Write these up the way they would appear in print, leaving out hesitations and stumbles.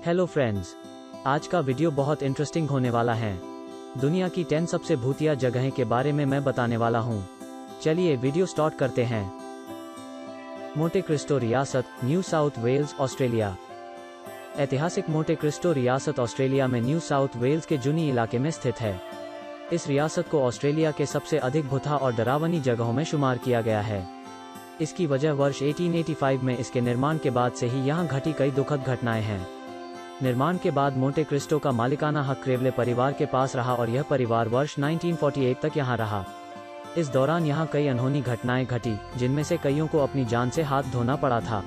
Hello friends, आज का video बहुत इंटरेस्टिंग होने वाला है। दुनिया की 10 सबसे भूतिया जगहें के बारे में मैं बताने वाला हूँ। चलिए वीडियो स्टार्ट करते हैं। मोंटे क्रिस्टो रियासत, न्यू साउथ वेल्स, ऑस्ट्रेलिया। ऐतिहासिक मोंटे क्रिस्टो रियासत ऑस्ट्रेलिया में न्यू साउथ वेल्स के जुनी इलाके में स्थित है। इस रियासत को ऑस्ट्रेलिया के सबसे अधिक भूता और डरावनी जगहों में शुमार किया गया है। इसकी वजह वर्ष 1885 में इसके निर्माण के बाद से ही यहाँ घटी कई दुखद घटनाएं हैं। निर्माण के बाद मोंटे क्रिस्टो का मालिकाना हक क्रेवले परिवार के पास रहा और यह परिवार वर्ष 1948 तक यहाँ रहा। इस दौरान यहाँ कई अनहोनी घटनाएं घटी, जिनमें से कईयों को अपनी जान से हाथ धोना पड़ा था।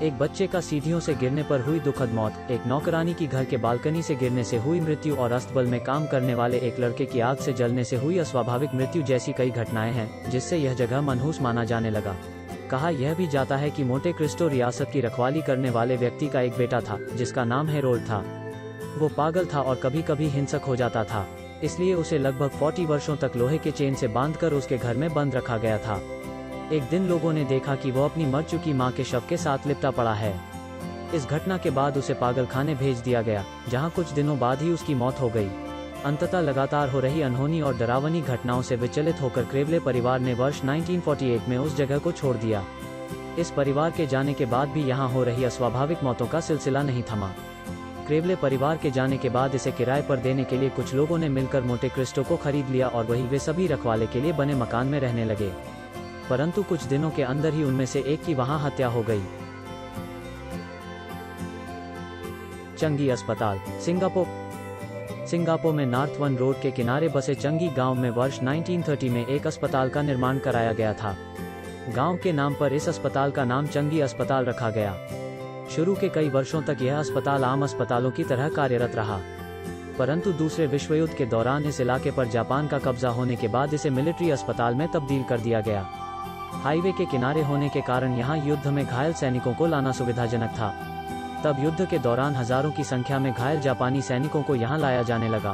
एक बच्चे का सीढ़ियों से गिरने पर हुई दुखद मौत, एक नौकरानी की घर के बालकनी से गिरने से हुई मृत्यु और अस्तबल में काम करने वाले एक लड़के की आग से जलने से हुई अस्वाभाविक मृत्यु जैसी कई घटनाएं हैं, जिससे यह जगह मनहूस माना जाने लगा। कहा यह भी जाता है कि मोंटे क्रिस्टो रियासत की रखवाली करने वाले व्यक्ति का एक बेटा था, जिसका नाम हेरोल्ड था। वो पागल था और कभी कभी हिंसक हो जाता था, इसलिए उसे लगभग 40 वर्षों तक लोहे के चेन से बांधकर उसके घर में बंद रखा गया था। एक दिन लोगों ने देखा कि वो अपनी मर चुकी मां के शव के साथ लिपटा पड़ा है। इस घटना के बाद उसे पागलखाने भेज दिया गया, जहां कुछ दिनों बाद ही उसकी मौत हो गई। अंततः लगातार हो रही अनहोनी और डरावनी घटनाओं से विचलित होकर क्रेवले परिवार ने वर्ष 1948 में उस जगह को छोड़ दिया। इस परिवार के जाने के बाद भी यहाँ हो रही अस्वाभाविक मौतों का सिलसिला नहीं थमा। क्रेवले परिवार के जाने के बाद इसे किराए पर देने के लिए कुछ लोगों ने मिलकर मोंटे क्रिस्टो को खरीद लिया और वही वे सभी रखवाले के लिए बने मकान में रहने लगे। परंतु कुछ दिनों के अंदर ही उनमें से एक की वहां हत्या हो गई। चंगी अस्पताल, सिंगापुर में नॉर्थ वन रोड के किनारे बसे चंगी गांव में वर्ष 1930 में एक अस्पताल का निर्माण कराया गया था। गांव के नाम पर इस अस्पताल का नाम चंगी अस्पताल रखा गया। शुरू के कई वर्षों तक यह अस्पताल आम अस्पतालों की तरह कार्यरत रहा, परंतु दूसरे विश्व युद्ध के दौरान इस इलाके पर जापान का कब्जा होने के बाद इसे मिलिट्री अस्पताल में तब्दील कर दिया गया। हाईवे के किनारे होने के कारण यहाँ युद्ध में घायल सैनिकों को लाना सुविधाजनक था। तब युद्ध के दौरान हजारों की संख्या में घायल जापानी सैनिकों को यहाँ लाया जाने लगा।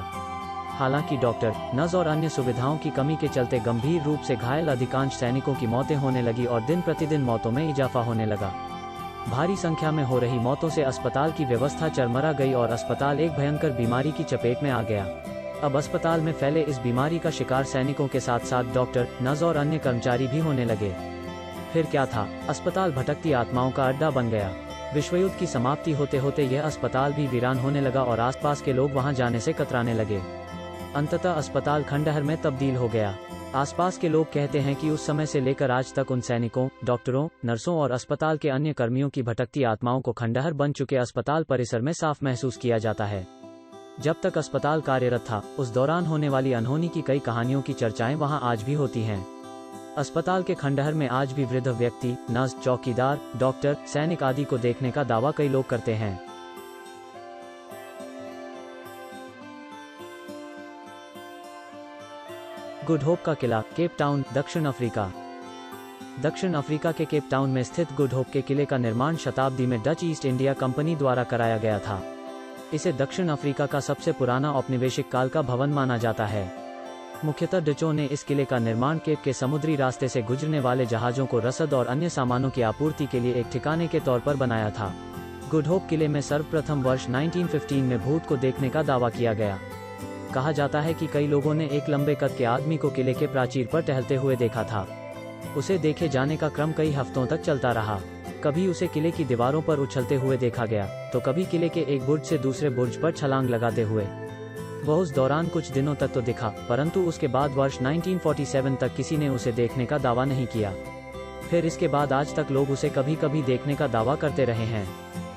हालांकि डॉक्टर, नर्स और अन्य सुविधाओं की कमी के चलते गंभीर रूप से घायल अधिकांश सैनिकों की मौतें होने लगी और दिन प्रतिदिन मौतों में इजाफा होने लगा। भारी संख्या में हो रही मौतों से अस्पताल की व्यवस्था चरमरा गई और अस्पताल एक भयंकर बीमारी की चपेट में आ गया। अब अस्पताल में फैले इस बीमारी का शिकार सैनिकों के साथ साथ डॉक्टर, नर्स और अन्य कर्मचारी भी होने लगे। फिर क्या था, अस्पताल भटकती आत्माओं का अड्डा बन गया। विश्वयुद्ध की समाप्ति होते होते यह अस्पताल भी वीरान होने लगा और आसपास के लोग वहां जाने से कतराने लगे। अंततः अस्पताल खंडहर में तब्दील हो गया। आसपास के लोग कहते हैं कि उस समय से लेकर आज तक उन सैनिकों, डॉक्टरों, नर्सों और अस्पताल के अन्य कर्मियों की भटकती आत्माओं को खंडहर बन चुके अस्पताल परिसर में साफ महसूस किया जाता है। जब तक अस्पताल कार्यरत था, उस दौरान होने वाली अनहोनी की कई कहानियों की चर्चाएं वहां आज भी होती हैं। अस्पताल के खंडहर में आज भी वृद्ध व्यक्ति, नर्स, चौकीदार, डॉक्टर, सैनिक आदि को देखने का दावा कई लोग करते हैं। गुड होप का किला, केप टाउन, दक्षिण अफ्रीका। दक्षिण अफ्रीका के केप टाउन में स्थित गुड होप के किले का निर्माण शताब्दी में डच ईस्ट इंडिया कंपनी द्वारा कराया गया था। इसे दक्षिण अफ्रीका का सबसे पुराना औपनिवेशिक काल का भवन माना जाता है। मुख्यतः डचों ने इस किले का निर्माण केप के समुद्री रास्ते से गुजरने वाले जहाजों को रसद और अन्य सामानों की आपूर्ति के लिए एक ठिकाने के तौर पर बनाया था। गुड होप किले में सर्वप्रथम वर्ष 1915 में भूत को देखने का दावा किया गया। कहा जाता है कि कई लोगों ने एक लंबे कद के आदमी को किले के प्राचीर पर टहलते हुए देखा था। उसे देखे जाने का क्रम कई हफ्तों तक चलता रहा। कभी उसे किले की दीवारों पर उछलते हुए देखा गया, तो कभी किले के एक बुर्ज से दूसरे बुर्ज पर छलांग लगाते हुए। वह उस दौरान कुछ दिनों तक तो दिखा, परंतु उसके बाद वर्ष 1947 तक किसी ने उसे देखने का दावा नहीं किया। फिर इसके बाद आज तक लोग उसे कभी कभी देखने का दावा करते रहे हैं।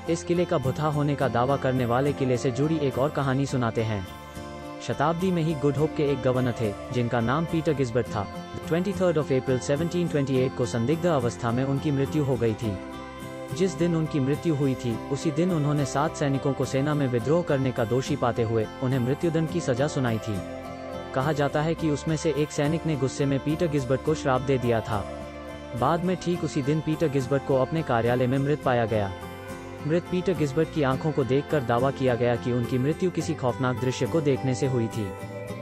इस किले का भुता होने का दावा करने वाले किले से जुड़ी एक और कहानी सुनाते हैं। शताब्दी में ही गुड होप के एक गवर्नर थे, जिनका नाम पीटर गिस्बर्ट था। 23 अप्रैल 1728 को संदिग्ध अवस्था में उनकी मृत्यु हो गई थी। जिस दिन उनकी मृत्यु हुई थी, उसी दिन उन्होंने 7 सैनिकों को सेना में विद्रोह करने का दोषी पाते हुए उन्हें मृत्युदंड की सजा सुनाई थी। कहा जाता है कि उसमें से एक सैनिक ने गुस्से में पीटर गिस्बर्ट को श्राप दे दिया था। बाद में ठीक उसी दिन पीटर गिस्बर्ट को अपने कार्यालय में मृत पाया गया। मृत पीटर गिस्बर्ट की आंखों को देखकर दावा किया गया कि उनकी मृत्यु किसी खौफनाक दृश्य को देखने से हुई थी।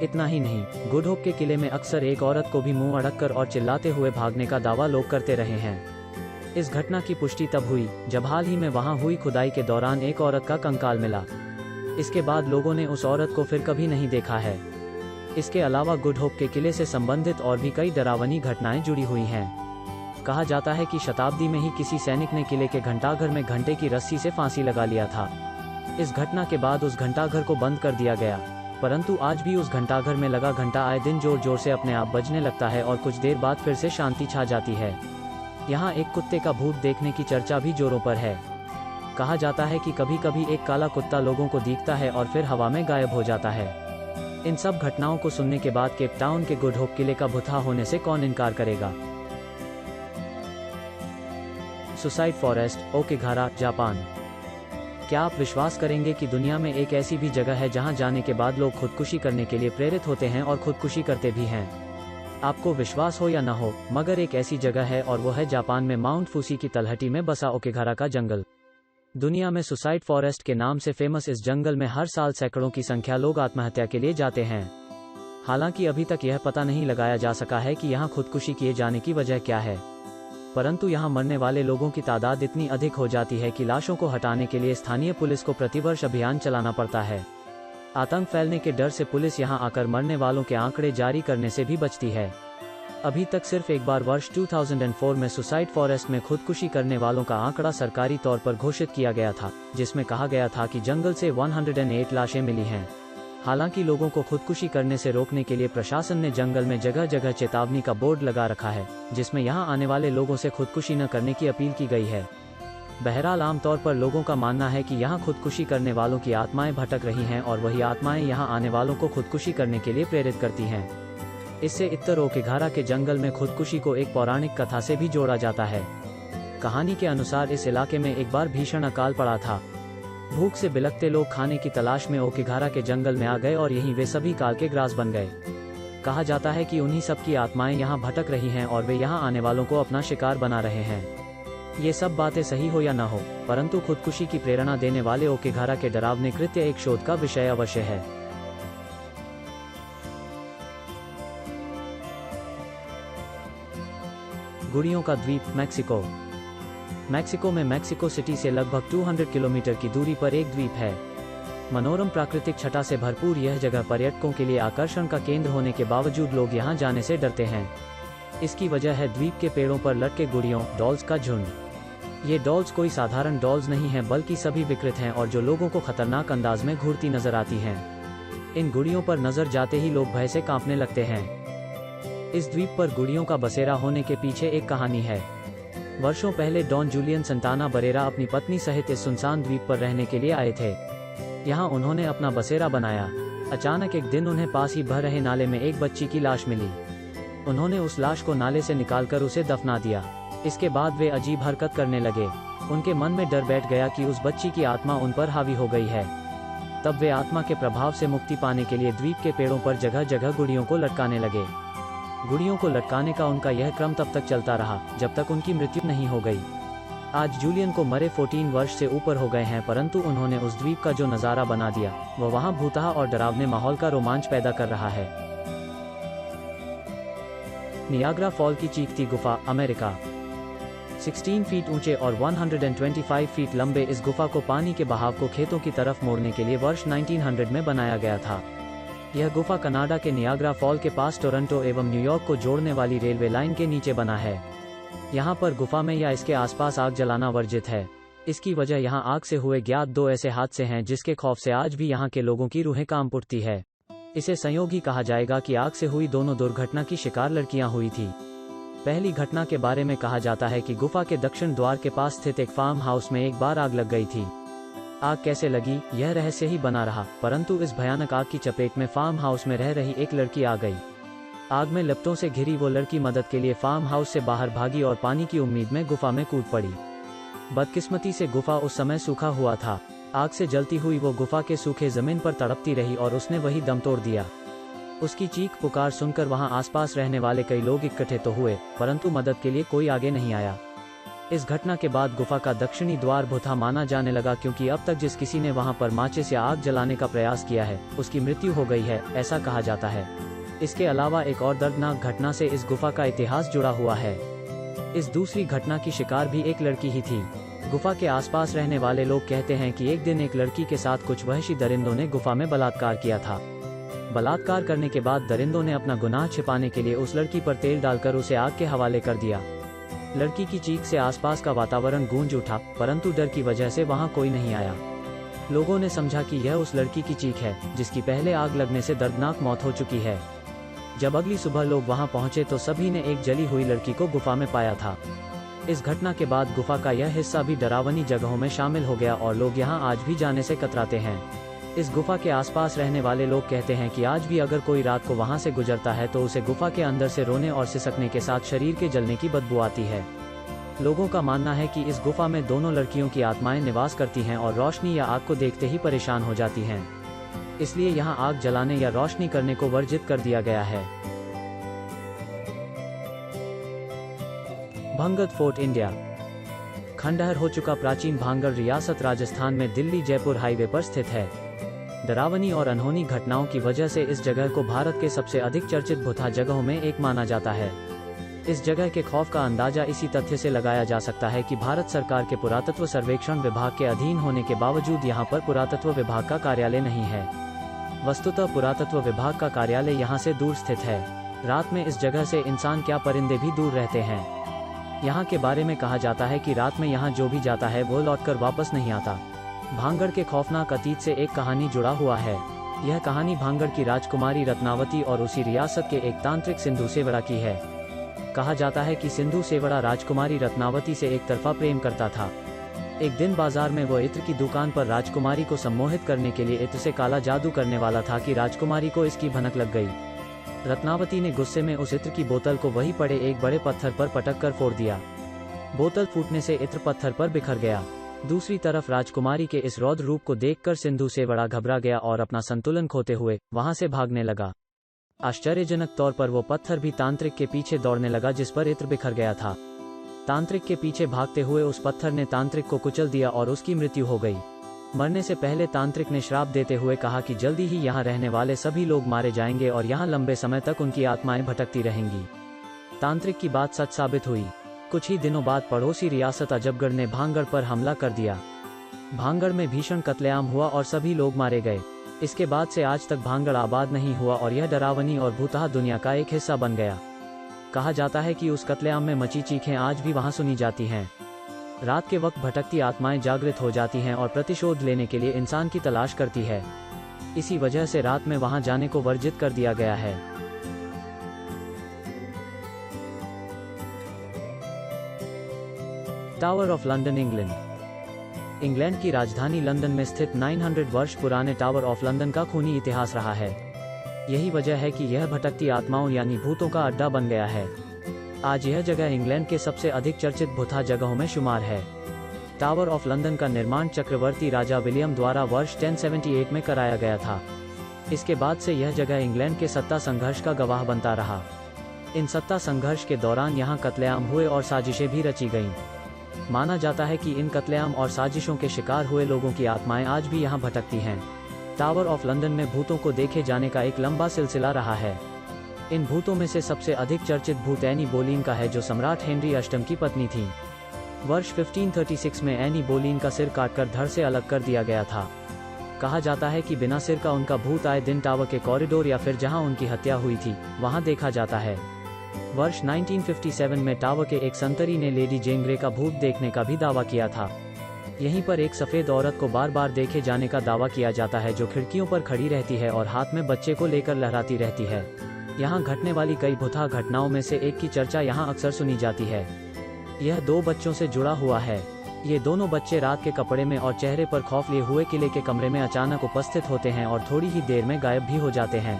इतना ही नहीं, गुड होप के किले में अक्सर एक औरत को भी मुंह अड़ककर और चिल्लाते हुए भागने का दावा लोग करते रहे हैं। इस घटना की पुष्टि तब हुई जब हाल ही में वहां हुई खुदाई के दौरान एक औरत का कंकाल मिला। इसके बाद लोगों ने उस औरत को फिर कभी नहीं देखा है। इसके अलावा गुड होप के किले से संबंधित और भी कई डरावनी घटनाएं जुड़ी हुई हैं। कहा जाता है कि शताब्दी में ही किसी सैनिक ने किले के घंटाघर में घंटे की रस्सी से फांसी लगा लिया था। इस घटना के बाद उस घंटाघर को बंद कर दिया गया, परंतु आज भी उस घंटाघर में लगा घंटा आए दिन जोर जोर से अपने आप बजने लगता है और कुछ देर बाद फिर से शांति छा जाती है। यहाँ एक कुत्ते का भूत देखने की चर्चा भी जोरों पर है। कहा जाता है कि कभी कभी एक काला कुत्ता लोगों को दिखता है और फिर हवा में गायब हो जाता है। इन सब घटनाओं को सुनने के बाद केप टाउन के गुड होप किले का भुतहा होने से कौन इनकार करेगा। Suicide forest, Aokigahara, Japan. क्या आप विश्वास करेंगे कि दुनिया में एक ऐसी भी जगह है जहां जाने के बाद लोग खुदकुशी करने के लिए प्रेरित होते हैं और खुदकुशी करते भी हैं। आपको विश्वास हो या न हो, मगर एक ऐसी जगह है और वो है जापान में माउंट फूसी की तलहटी में बसा ओकिगारा का जंगल। दुनिया में सुसाइड फॉरेस्ट के नाम से फेमस इस जंगल में हर साल सैकड़ों की संख्या लोग आत्महत्या के लिए जाते हैं। हालांकि अभी तक यह पता नहीं लगाया जा सका है कि यहाँ खुदकुशी किए जाने की वजह क्या है, परंतु यहाँ मरने वाले लोगों की तादाद इतनी अधिक हो जाती है कि लाशों को हटाने के लिए स्थानीय पुलिस को प्रतिवर्ष अभियान चलाना पड़ता है। आतंक फैलने के डर से पुलिस यहाँ आकर मरने वालों के आंकड़े जारी करने से भी बचती है। अभी तक सिर्फ एक बार वर्ष 2004 में सुसाइड फॉरेस्ट में खुदकुशी करने वालों का आंकड़ा सरकारी तौर पर घोषित किया गया था, जिसमें कहा गया था कि जंगल से 108 लाशें मिली हैं। हालांकि लोगों को खुदकुशी करने से रोकने के लिए प्रशासन ने जंगल में जगह जगह चेतावनी का बोर्ड लगा रखा है, जिसमें यहां आने वाले लोगों से खुदकुशी न करने की अपील की गई है। बहरहाल आमतौर पर लोगों का मानना है कि यहां खुदकुशी करने वालों की आत्माएं भटक रही हैं और वही आत्माएं यहां आने वालों को खुदकुशी करने के लिए प्रेरित करती हैं। इससे उत्तर ओकिगारा के जंगल में खुदकुशी को एक पौराणिक कथा से भी जोड़ा जाता है। कहानी के अनुसार इस इलाके में एक बार भीषण अकाल पड़ा था। भूख से बिलखते लोग खाने की तलाश में ओकिगारा के जंगल में आ गए और यहीं वे सभी काल के ग्रास बन गए। कहा जाता है कि उन्हीं सब की आत्माएं यहाँ भटक रही हैं और वे यहाँ आने वालों को अपना शिकार बना रहे हैं। ये सब बातें सही हो या न हो, परंतु खुदकुशी की प्रेरणा देने वाले ओकिगारा के डरावने कृत्य एक शोध का विषय अवश्य है। गुड़ियों का द्वीप, मैक्सिको। मैक्सिको में मैक्सिको सिटी से लगभग 200 किलोमीटर की दूरी पर एक द्वीप है। मनोरम प्राकृतिक छटा से भरपूर यह जगह पर्यटकों के लिए आकर्षण का केंद्र होने के बावजूद लोग यहां जाने से डरते हैं। इसकी वजह है द्वीप के पेड़ों पर लटके गुड़ियों, डॉल्स का झुंड। ये डॉल्स कोई साधारण डॉल्स नहीं हैं, बल्कि सभी विकृत हैं और जो लोगों को खतरनाक अंदाज में घूरती नजर आती हैं। इन गुड़ियों पर नजर जाते ही लोग भय से कांपने लगते हैं। इस द्वीप पर गुड़ियों का बसेरा होने के पीछे एक कहानी है। वर्षों पहले डॉन जूलियन संताना बरेरा अपनी पत्नी सहित इस सुनसान द्वीप पर रहने के लिए आए थे। यहाँ उन्होंने अपना बसेरा बनाया। अचानक एक दिन उन्हें पास ही बह रहे नाले में एक बच्ची की लाश मिली। उन्होंने उस लाश को नाले से निकालकर उसे दफना दिया। इसके बाद वे अजीब हरकत करने लगे। उनके मन में डर बैठ गया कि उस बच्ची की आत्मा उन पर हावी हो गई है। तब वे आत्मा के प्रभाव से मुक्ति पाने के लिए द्वीप के पेड़ों पर जगह जगह गुड़ियों को लटकाने लगे। गुड़ियों को लटकाने का उनका यह क्रम तब तक चलता रहा जब तक उनकी मृत्यु नहीं हो गई। आज जूलियन को मरे 14 वर्ष से ऊपर हो गए हैं, परंतु उन्होंने उस द्वीप का जो नज़ारा बना दिया वह वहां भूतहा और डरावने माहौल का रोमांच पैदा कर रहा है। नियाग्रा फॉल की चीखती गुफा, अमेरिका। 16 फीट ऊंचे और 125 फीट लंबे इस गुफा को पानी के बहाव को खेतों की तरफ मोड़ने के लिए वर्ष 1900 में बनाया गया था। यह गुफा कनाडा के नियाग्रा फॉल के पास टोरंटो एवं न्यूयॉर्क को जोड़ने वाली रेलवे लाइन के नीचे बना है। यहाँ पर गुफा में या इसके आसपास आग जलाना वर्जित है। इसकी वजह यहाँ आग से हुए ज्ञात 2 ऐसे हादसे हैं जिसके खौफ से आज भी यहाँ के लोगों की रूहें कांप उठती है। इसे संयोग ही कहा जाएगा कि आग से हुई दोनों दुर्घटना की शिकार लड़कियां हुई थी। पहली घटना के बारे में कहा जाता है कि गुफा के दक्षिण द्वार के पास स्थित एक फार्म हाउस में एक बार आग लग गई थी। आग कैसे लगी यह रहस्य ही बना रहा, परंतु इस भयानक आग की चपेट में फार्म हाउस में रह रही एक लड़की आ गई। आग में लपटों से घिरी वो लड़की मदद के लिए फार्म हाउस से बाहर भागी और पानी की उम्मीद में गुफा में कूद पड़ी। बदकिस्मती से गुफा उस समय सूखा हुआ था। आग से जलती हुई वो गुफा के सूखे जमीन पर तड़पती रही और उसने वही दम तोड़ दिया। उसकी चीख पुकार सुनकर वहां आसपास रहने वाले कई लोग इकट्ठे तो हुए, परंतु मदद के लिए कोई आगे नहीं आया। इस घटना के बाद गुफा का दक्षिणी द्वार भूतहा माना जाने लगा, क्योंकि अब तक जिस किसी ने वहां पर माचिस या आग जलाने का प्रयास किया है उसकी मृत्यु हो गई है, ऐसा कहा जाता है। इसके अलावा एक और दर्दनाक घटना से इस गुफा का इतिहास जुड़ा हुआ है। इस दूसरी घटना की शिकार भी एक लड़की ही थी। गुफा के आसपास रहने वाले लोग कहते हैं कि एक दिन एक लड़की के साथ कुछ वहशी दरिंदों ने गुफा में बलात्कार किया था। बलात्कार करने के बाद दरिंदों ने अपना गुनाह छिपाने के लिए उस लड़की पर तेल डालकर उसे आग के हवाले कर दिया। लड़की की चीख से आसपास का वातावरण गूंज उठा, परंतु डर की वजह से वहां कोई नहीं आया। लोगों ने समझा कि यह उस लड़की की चीख है, जिसकी पहले आग लगने से दर्दनाक मौत हो चुकी है। जब अगली सुबह लोग वहां पहुंचे तो सभी ने एक जली हुई लड़की को गुफा में पाया था। इस घटना के बाद गुफा का यह हिस्सा भी डरावनी जगहों में शामिल हो गया और लोग यहां आज भी जाने से कतराते हैं। इस गुफा के आसपास रहने वाले लोग कहते हैं कि आज भी अगर कोई रात को वहां से गुजरता है तो उसे गुफा के अंदर से रोने और सिसकने के साथ शरीर के जलने की बदबू आती है। लोगों का मानना है कि इस गुफा में दोनों लड़कियों की आत्माएं निवास करती हैं और रोशनी या आग को देखते ही परेशान हो जाती हैं। इसलिए यहां आग जलाने या रोशनी करने को वर्जित कर दिया गया है। भंगत फोर्ट इंडिया। खंडहर हो चुका प्राचीन भांगड़ रियासत राजस्थान में दिल्ली जयपुर हाईवे पर स्थित है। डरावनी और अनहोनी घटनाओं की वजह से इस जगह को भारत के सबसे अधिक चर्चित भूत जगहों में एक माना जाता है। इस जगह के खौफ का अंदाजा इसी तथ्य से लगाया जा सकता है कि भारत सरकार के पुरातत्व सर्वेक्षण विभाग के अधीन होने के बावजूद यहां पर पुरातत्व विभाग का कार्यालय नहीं है। वस्तुतः पुरातत्व विभाग का कार्यालय यहां से दूर स्थित है। रात में इस जगह से इंसान क्या परिंदे भी दूर रहते हैं। यहाँ के बारे में कहा जाता है कि रात में यहाँ जो भी जाता है वो लौटकर वापस नहीं आता। भांगड़ के खौफनाक अतीत से एक कहानी जुड़ा हुआ है। यह कहानी भांगड़ की राजकुमारी रत्नावती और उसी रियासत के एक तांत्रिक सिंधु सेवड़ा की है। कहा जाता है कि सिंधु सेवड़ा राजकुमारी रत्नावती से एक तरफा प्रेम करता था। एक दिन बाजार में वो इत्र की दुकान पर राजकुमारी को सम्मोहित करने के लिए इत्र से काला जादू करने वाला था कि राजकुमारी को इसकी भनक लग गई। रत्नावती ने गुस्से में उस इत्र की बोतल को वहीं पड़े एक बड़े पत्थर पर पटक कर फोड़ दिया। बोतल फूटने से इत्र पत्थर पर बिखर गया। दूसरी तरफ राजकुमारी के इस रौद्र रूप को देखकर सिंधु सेवड़ा घबरा गया और अपना संतुलन खोते हुए वहां से भागने लगा। आश्चर्यजनक तौर पर वो पत्थर भी तांत्रिक के पीछे दौड़ने लगा जिस पर इत्र बिखर गया था। तांत्रिक के पीछे भागते हुए उस पत्थर ने तांत्रिक को कुचल दिया और उसकी मृत्यु हो गई। मरने से पहले तांत्रिक ने श्राप देते हुए कहा कि जल्दी ही यहाँ रहने वाले सभी लोग मारे जाएंगे और यहाँ लंबे समय तक उनकी आत्माएं भटकती रहेंगी। तांत्रिक की बात सच साबित हुई। कुछ ही दिनों बाद पड़ोसी रियासत अजबगढ़ ने भांगड़ पर हमला कर दिया। भांगड़ में भीषण कत्लेआम हुआ और सभी लोग मारे गए। इसके बाद से आज तक भांगड़ आबाद नहीं हुआ और यह डरावनी और भूतहा दुनिया का एक हिस्सा बन गया। कहा जाता है कि उस कत्लेआम में मची चीखें आज भी वहां सुनी जाती हैं। रात के वक्त भटकती आत्माएं जागृत हो जाती हैं और प्रतिशोध लेने के लिए इंसान की तलाश करती है। इसी वजह से रात में वहां जाने को वर्जित कर दिया गया है। टावर ऑफ लंदन, इंग्लैंड की राजधानी लंदन में स्थित 900 वर्ष पुराने टावर ऑफ लंदन का खूनी इतिहास रहा है। यही वजह है कि यह भटकती आत्माओं यानी भूतों का अड्डा बन गया है। आज यह जगह इंग्लैंड के सबसे अधिक चर्चित भूतहा जगहों में शुमार है। टावर ऑफ लंदन का निर्माण चक्रवर्ती राजा विलियम द्वारा वर्ष 1078 में कराया गया था। इसके बाद से यह जगह इंग्लैंड के सत्ता संघर्ष का गवाह बनता रहा। इन सत्ता संघर्ष के दौरान यहाँ कत्लेआम हुए और साजिशें भी रची गईं। माना जाता है कि इन कत्लेआम और साजिशों के शिकार हुए लोगों की आत्माएं आज भी यहाँ भटकती हैं। टावर ऑफ लंदन में भूतों को देखे जाने का एक लंबा सिलसिला रहा है। इन भूतों में से सबसे अधिक चर्चित भूत एनी बोलीन का है, जो सम्राट हेनरी अष्टम की पत्नी थी। वर्ष 1536 में एनी बोलीन का सिर काटकर धड़ से अलग कर दिया गया था। कहा जाता है कि बिना सिर का उनका भूत आए दिन टावर के कॉरिडोर या फिर जहां उनकी हत्या हुई थी वहां देखा जाता है। वर्ष 1957 में टावर के एक संतरी ने लेडी जेन ग्रे का भूत देखने का भी दावा किया था। यहीं पर एक सफेद औरत को बार बार देखे जाने का दावा किया जाता है, जो खिड़कियों पर खड़ी रहती है और हाथ में बच्चे को लेकर लहराती रहती है। यहाँ घटने वाली कई भूतहा घटनाओं में से एक की चर्चा यहाँ अक्सर सुनी जाती है। यह 2 बच्चों से जुड़ा हुआ है। ये दोनों बच्चे रात के कपड़े में और चेहरे पर खौफ लिए हुए किले के कमरे में अचानक उपस्थित होते हैं और थोड़ी ही देर में गायब भी हो जाते हैं।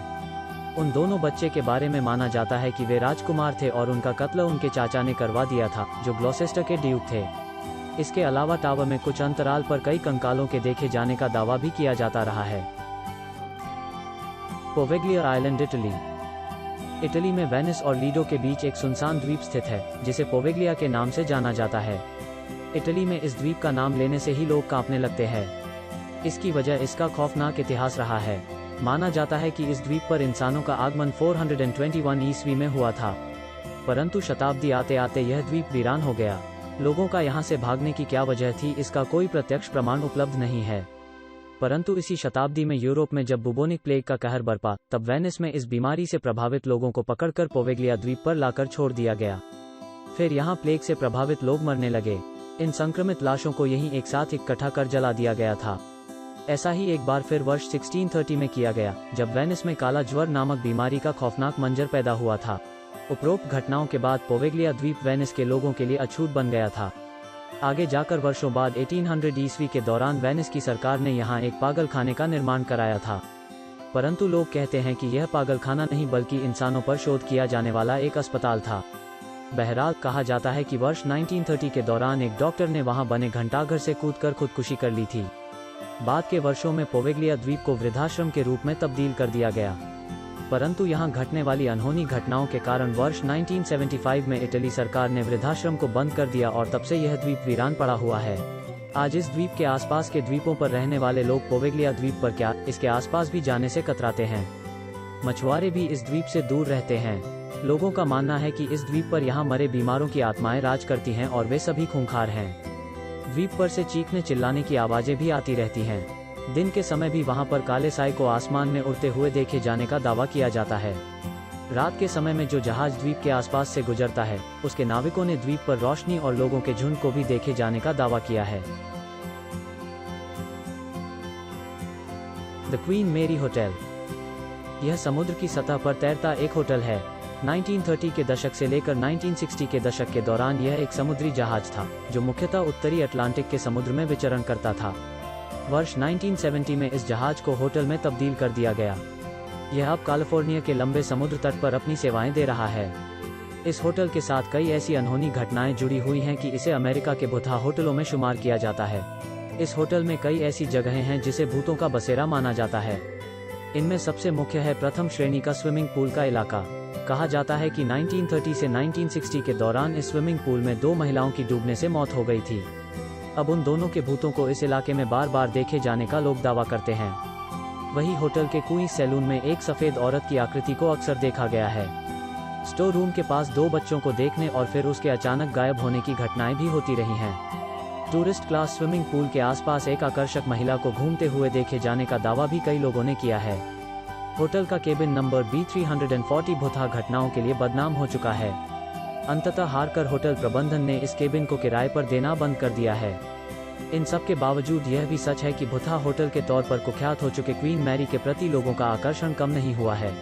उन दोनों बच्चे के बारे में माना जाता है कि वे राजकुमार थे और उनका कत्ल उनके चाचा ने करवा दिया था, जो ग्लॉसेस्टर के ड्यूक थे। इसके अलावा टावर में कुछ अंतराल पर कई कंकालों के देखे जाने का दावा भी किया जाता रहा है। पोवेग्लिया आइलैंड, इटली में वेनिस और लीडो के बीच एक सुनसान द्वीप स्थित है, जिसे पोवेग्लिया के नाम से जाना जाता है। इटली में इस द्वीप का नाम लेने से ही लोग कांपने लगते हैं। इसकी वजह इसका खौफनाक इतिहास रहा है। माना जाता है कि इस द्वीप पर इंसानों का आगमन 421 ईस्वी में हुआ था। परंतु शताब्दी आते आते यह द्वीप वीरान हो गया। लोगों का यहाँ से भागने की क्या वजह थी, इसका कोई प्रत्यक्ष प्रमाण उपलब्ध नहीं है, परंतु इसी शताब्दी में यूरोप में जब बुबोनिक प्लेग का कहर बरपा, तब वेनिस में इस बीमारी से प्रभावित लोगों को पकड़कर पोवेग्लिया द्वीप पर लाकर छोड़ दिया गया। फिर यहाँ प्लेग से प्रभावित लोग मरने लगे। इन संक्रमित लाशों को यहीं एक साथ इकट्ठा कर जला दिया गया था। ऐसा ही एक बार फिर वर्ष 1630 में किया गया, जब वेनिस में काला ज्वर नामक बीमारी का खौफनाक मंजर पैदा हुआ था। उपरोक्त घटनाओं के बाद पोवेग्लिया द्वीप वेनिस के लोगों के लिए अछूत बन गया था। आगे जाकर वर्षों बाद 1800 ईस्वी के दौरान वेनिस की सरकार ने यहाँ एक पागलखाने का निर्माण कराया था, परंतु लोग कहते हैं कि यह पागलखाना नहीं बल्कि इंसानों पर शोध किया जाने वाला एक अस्पताल था। बहरहाल कहा जाता है कि वर्ष 1930 के दौरान एक डॉक्टर ने वहां बने घंटाघर से कूदकर खुदकुशी कर ली थी। बाद के वर्षों में पोवेग्लिया द्वीप को वृद्धाश्रम के रूप में तब्दील कर दिया गया, परंतु यहाँ घटने वाली अनहोनी घटनाओं के कारण वर्ष 1975 में इटली सरकार ने वृद्धाश्रम को बंद कर दिया और तब से यह द्वीप वीरान पड़ा हुआ है। आज इस द्वीप के आसपास के द्वीपों पर रहने वाले लोग पोवेग्लिया द्वीप पर क्या इसके आसपास भी जाने से कतराते हैं। मछुआरे भी इस द्वीप से दूर रहते हैं। लोगों का मानना है कि इस द्वीप पर यहाँ मरे बीमारों की आत्माएं राज करती हैं और वे सभी खूंखार हैं। द्वीप पर से चीखने चिल्लाने की आवाजें भी आती रहती हैं। दिन के समय भी वहां पर काले साए को आसमान में उड़ते हुए देखे जाने का दावा किया जाता है। रात के समय में जो जहाज द्वीप के आसपास से गुजरता है, उसके नाविकों ने द्वीप पर रोशनी और लोगों के झुंड को भी देखे जाने का दावा किया है। द क्वीन मेरी होटल। यह समुद्र की सतह पर तैरता एक होटल है। 1930 के दशक से लेकर 1960 के दशक के दौरान यह एक समुद्री जहाज था, जो मुख्यतः उत्तरी अटलांटिक के समुद्र में विचरण करता था। वर्ष 1970 में इस जहाज को होटल में तब्दील कर दिया गया। यह अब कैलिफोर्निया के लंबे समुद्र तट पर अपनी सेवाएं दे रहा है। इस होटल के साथ कई ऐसी अनहोनी घटनाएं जुड़ी हुई हैं कि इसे अमेरिका के भूतहा होटलों में शुमार किया जाता है। इस होटल में कई ऐसी जगहें हैं जिसे भूतों का बसेरा माना जाता है। इनमें सबसे मुख्य है प्रथम श्रेणी का स्विमिंग पूल का इलाका। कहा जाता है कि 1930 से 1960 के दौरान इस स्विमिंग पूल में 2 महिलाओं की डूबने से मौत हो गई थी। अब उन दोनों के भूतों को इस इलाके में बार बार देखे जाने का लोग दावा करते हैं। वही होटल के क्वींस सैलून में एक सफेद औरत की आकृति को अक्सर देखा गया है। स्टोर रूम के पास 2 बच्चों को देखने और फिर उसके अचानक गायब होने की घटनाएं भी होती रही हैं। टूरिस्ट क्लास स्विमिंग पूल के आसपास एक आकर्षक महिला को घूमते हुए देखे जाने का दावा भी कई लोगों ने किया है। होटल का केबिन नंबर B340 भूतहा घटनाओं के लिए बदनाम हो चुका है। अंततः हारकर होटल प्रबंधन ने इस केबिन को किराए पर देना बंद कर दिया है। इन सब के बावजूद यह भी सच है कि भूतहा होटल के तौर पर कुख्यात हो चुके क्वीन मैरी के प्रति लोगों का आकर्षण कम नहीं हुआ है।